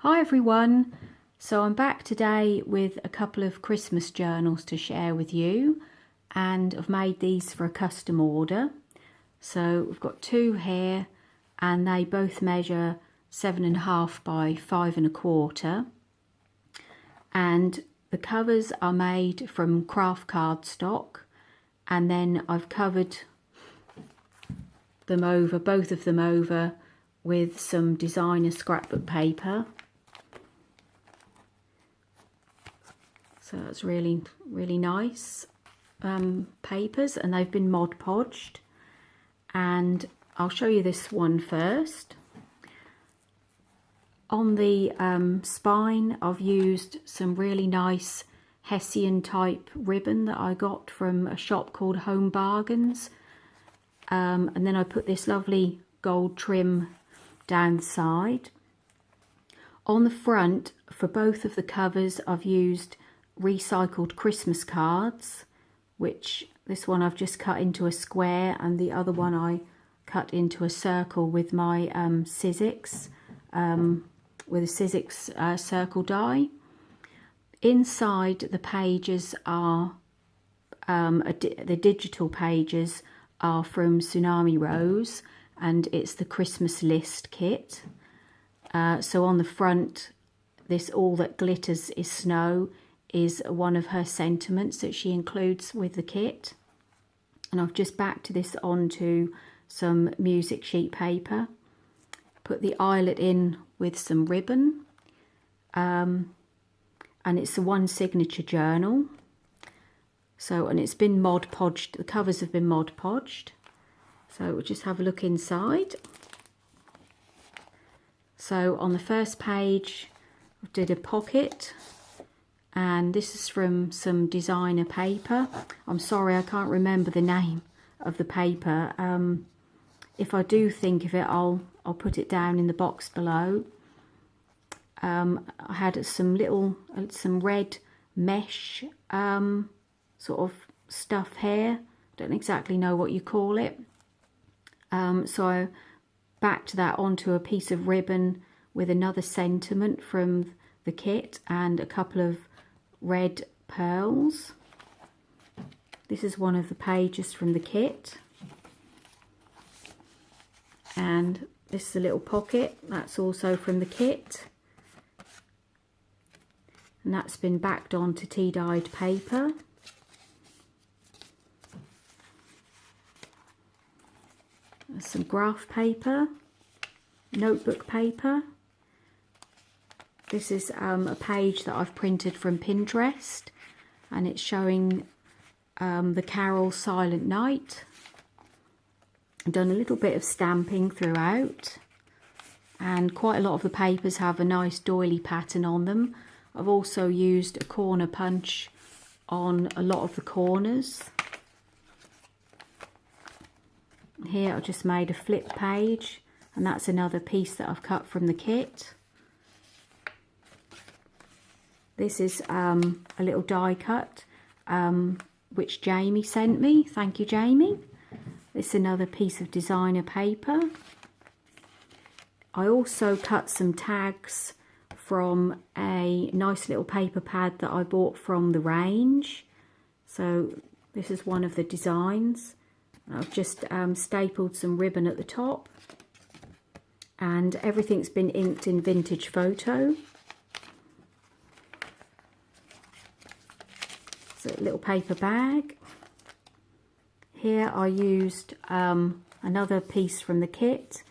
Hi everyone, so I'm back today with a couple of Christmas journals to share with you, and I've made these for a custom order. So we've got two here and they both measure 7.5 by 5.25, and the covers are made from craft cardstock, and then I've covered them over, both of them over, with some designer scrapbook paper. So it's really nice papers, and they've been Mod Podged. And I'll show you this one first. On the spine, I've used some really nice Hessian type ribbon that I got from a shop called Home Bargains. And then I put this lovely gold trim down the side. On the front, for both of the covers, I've used recycled Christmas cards, which this one I've just cut into a square, and the other one I cut into a circle with my Sizzix, with a Sizzix circle die. Inside the pages are, the digital pages are from Tsunami Rose, and it's the Christmas list kit. So on the front, this "All That Glitters Is Snow" is one of her sentiments that she includes with the kit. And I've just backed this onto some music sheet paper, put the eyelet in with some ribbon, and it's the One Signature journal. So, and it's been Mod Podged, the covers have been Mod Podged. So we'll just have a look inside. So on the first page, I did a pocket, and this is from some designer paper. I'm sorry, I can't remember the name of the paper. If I do think of it, I'll put it down in the box below. I had some red mesh sort of stuff here. Don't exactly know what you call it. So I backed that onto a piece of ribbon with another sentiment from the kit and a couple of red pearls. This is one of the pages from the kit, and this is a little pocket that's also from the kit, and that's been backed onto tea dyed paper. There's some graph paper, notebook paper. This is a page that I've printed from Pinterest, and it's showing the carol Silent Night. I've done a little bit of stamping throughout, and quite a lot of the papers have a nice doily pattern on them. I've also used a corner punch on a lot of the corners. Here I've just made a flip page, and that's another piece that I've cut from the kit. This is a little die cut which Jamie sent me. Thank you, Jamie. This is another piece of designer paper. I also cut some tags from a nice little paper pad that I bought from the range. So this is one of the designs. I've just stapled some ribbon at the top, and everything's been inked in Vintage Photo. So a little paper bag. Here I used another piece from the kit,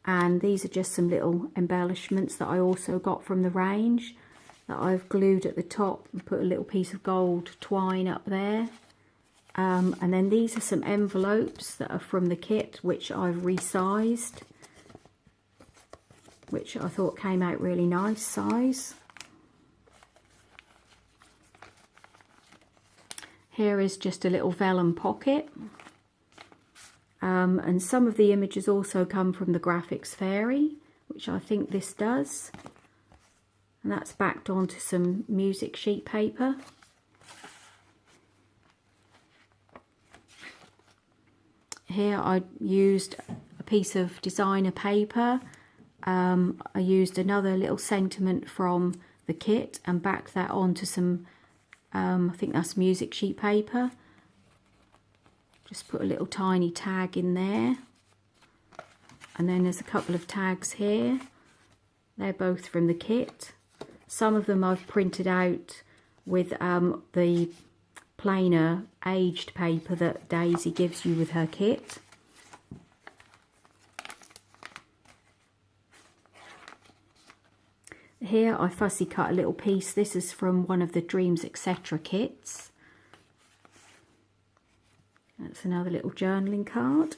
and these are just some little embellishments that I also got from the range that I've glued at the top and put a little piece of gold twine up there. And then these are some envelopes that are from the kit, which I've resized, which I thought came out really nice size. Here is just a little vellum pocket. And some of the images also come from the Graphics Fairy, which I think this does. And that's backed onto some music sheet paper. Here I used a piece of designer paper I used another little sentiment from the kit and backed that onto some, I think that's music sheet paper. Just put a little tiny tag in there. And then there's a couple of tags here. They're both from the kit. Some of them I've printed out with the plainer aged paper that Daisy gives you with her kit. Here I fussy cut a little piece. This is from one of the Dreams Etc. kits. That's another little journaling card.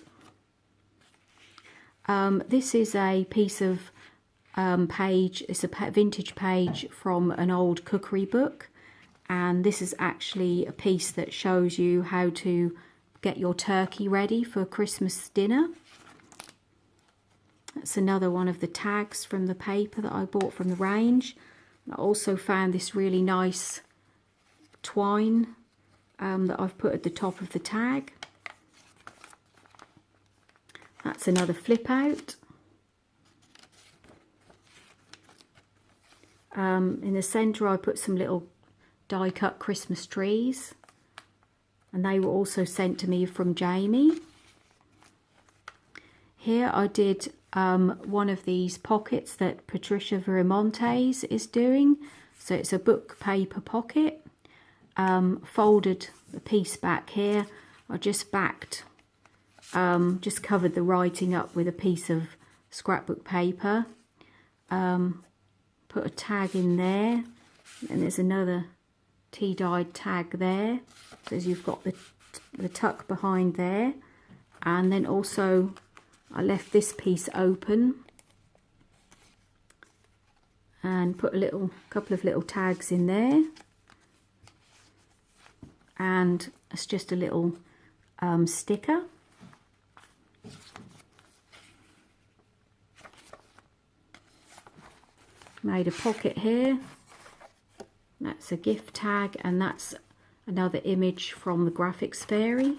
This is a piece of page, it's a vintage page from an old cookery book, and this is actually a piece that shows you how to get your turkey ready for Christmas dinner. That's another one of the tags from the paper that I bought from the range. I also found this really nice twine that I've put at the top of the tag. That's another flip out. In the centre I put some little die cut Christmas trees, and they were also sent to me from Jamie. Here I did one of these pockets that Patricia Viramontes is doing. So it's a book paper pocket. Folded the piece back here. I just backed, just covered the writing up with a piece of scrapbook paper. Put a tag in there, and there's another tea-dyed tag there. So you've got the tuck behind there, and then also I left this piece open and put a couple of little tags in there, and it's just a little sticker. Made a pocket here. That's a gift tag, and that's another image from the Graphics Fairy.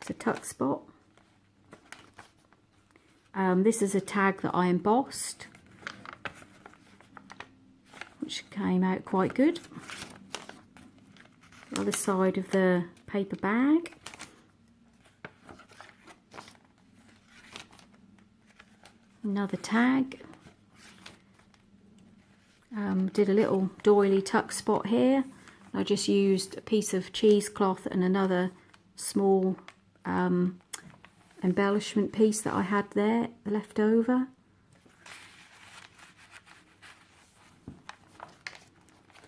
It's a tuck spot. This is a tag that I embossed, which came out quite good. The other side of the paper bag. Another tag. Did a little doily tuck spot here. I just used a piece of cheesecloth and another small embellishment piece that I had there left over.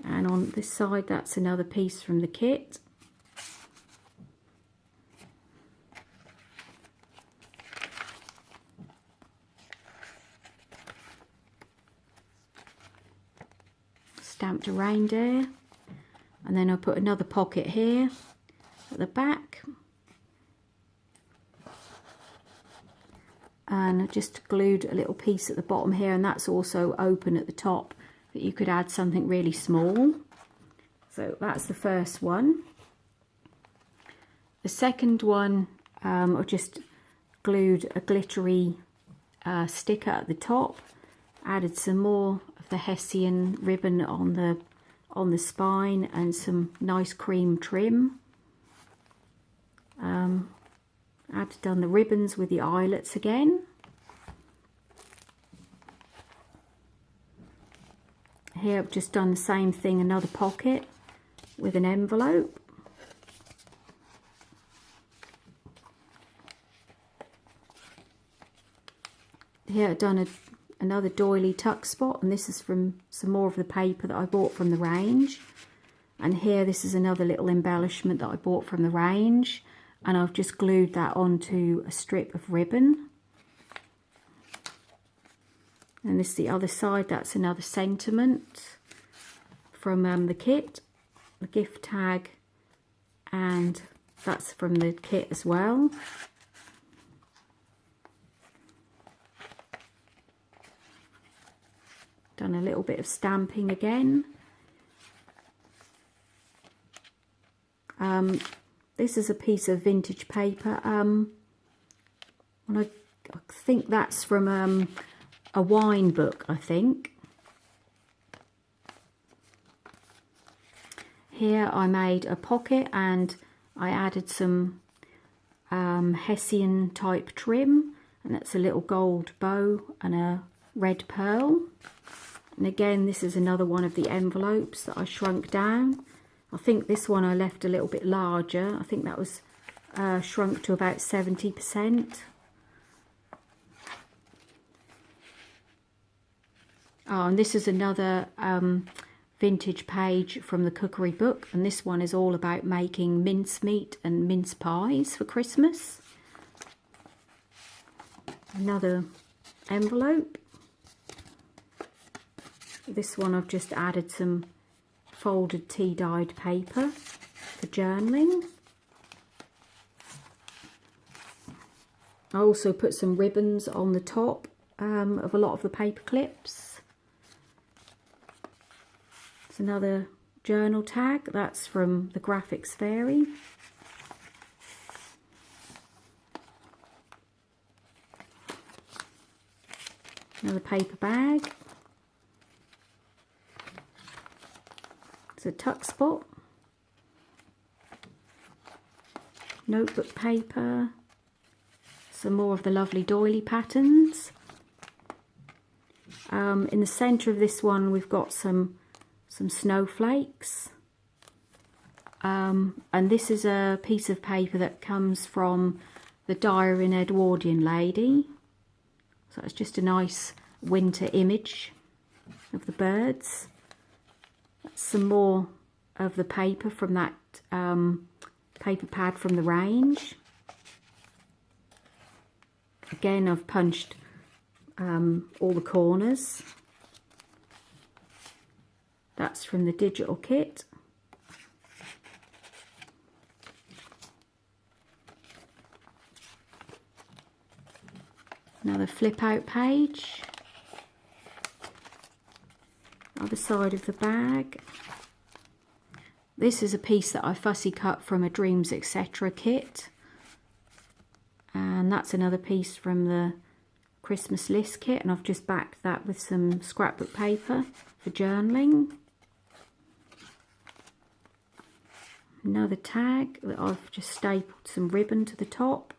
And on this side, that's another piece from the kit. Stamped a reindeer, and then I put another pocket here at the back, and I just glued a little piece at the bottom here, and that's also open at the top, that you could add something really small. So that's the first one. The second one, I just glued a glittery sticker at the top, added some more of the Hessian ribbon on the spine and some nice cream trim. I've done the ribbons with the eyelets again. Here I've just done the same thing, another pocket with an envelope. Here I've done another doily tuck spot, and this is from some more of the paper that I bought from the range. And here, this is another little embellishment that I bought from the range, and I've just glued that onto a strip of ribbon. And this is the other side, that's another sentiment from the kit, the gift tag, and that's from the kit as well. Done a little bit of stamping again. This is a piece of vintage paper. And I think that's from a wine book, I think. Here I made a pocket and I added some Hessian type trim, and that's a little gold bow and a red pearl. And again, this is another one of the envelopes that I shrunk down. I think this one I left a little bit larger. I think that was shrunk to about 70%. Oh, and this is another vintage page from the cookery book, and this one is all about making mincemeat and mince pies for Christmas. Another envelope. This one I've just added some folded tea dyed paper for journaling. I also put some ribbons on the top of a lot of the paper clips. It's another journal tag, that's from the Graphics Fairy. Another paper bag. It's a tuck spot. Notebook paper. Some more of the lovely doily patterns. In the centre of this one we've got some snowflakes. And this is a piece of paper that comes from the Diary of an Edwardian Lady. So it's just a nice winter image of the birds. That's some more of the paper from that paper pad from the range. Again, I've punched all the corners. That's from the digital kit. Another flip out page. Other side of the bag. This is a piece that I fussy cut from a Dreams Etc. kit. And that's another piece from the Christmas list kit, and I've just backed that with some scrapbook paper for journaling. Another tag that I've just stapled some ribbon to the top.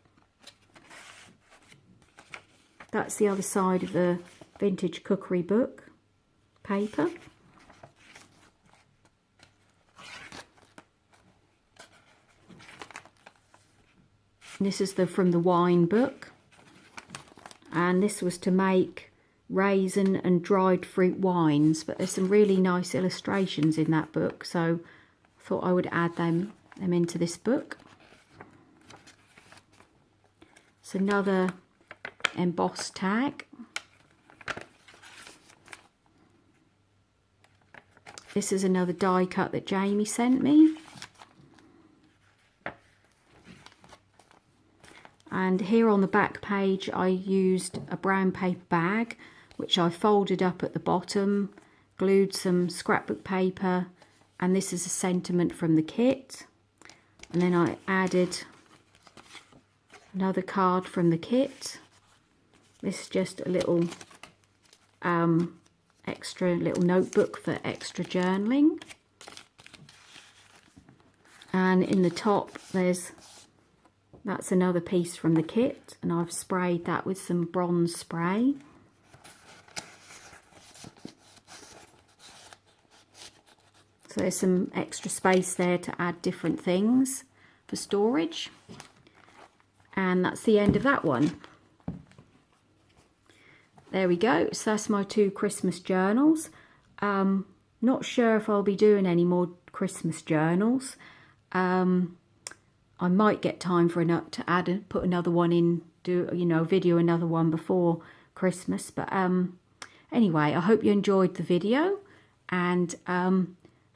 That's the other side of the vintage cookery book paper. And this is from the wine book, and this was to make raisin and dried fruit wines, but there's some really nice illustrations in that book, so I thought I would add them into this book. It's another embossed tag. This is another die cut that Jamie sent me. And here on the back page I used a brown paper bag, which I folded up at the bottom, glued some scrapbook paper, and this is a sentiment from the kit. And then I added another card from the kit. This is just a little extra little notebook for extra journaling. And in the top that's another piece from the kit, and I've sprayed that with some bronze spray. So there's some extra space there to add different things for storage. And that's the end of that one. There we go. So that's my 2 Christmas journals. Not sure if I'll be doing any more Christmas journals. I might get time to put another one in, video another one before Christmas. But anyway, I hope you enjoyed the video, and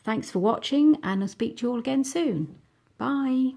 thanks for watching, and I'll speak to you all again soon. Bye.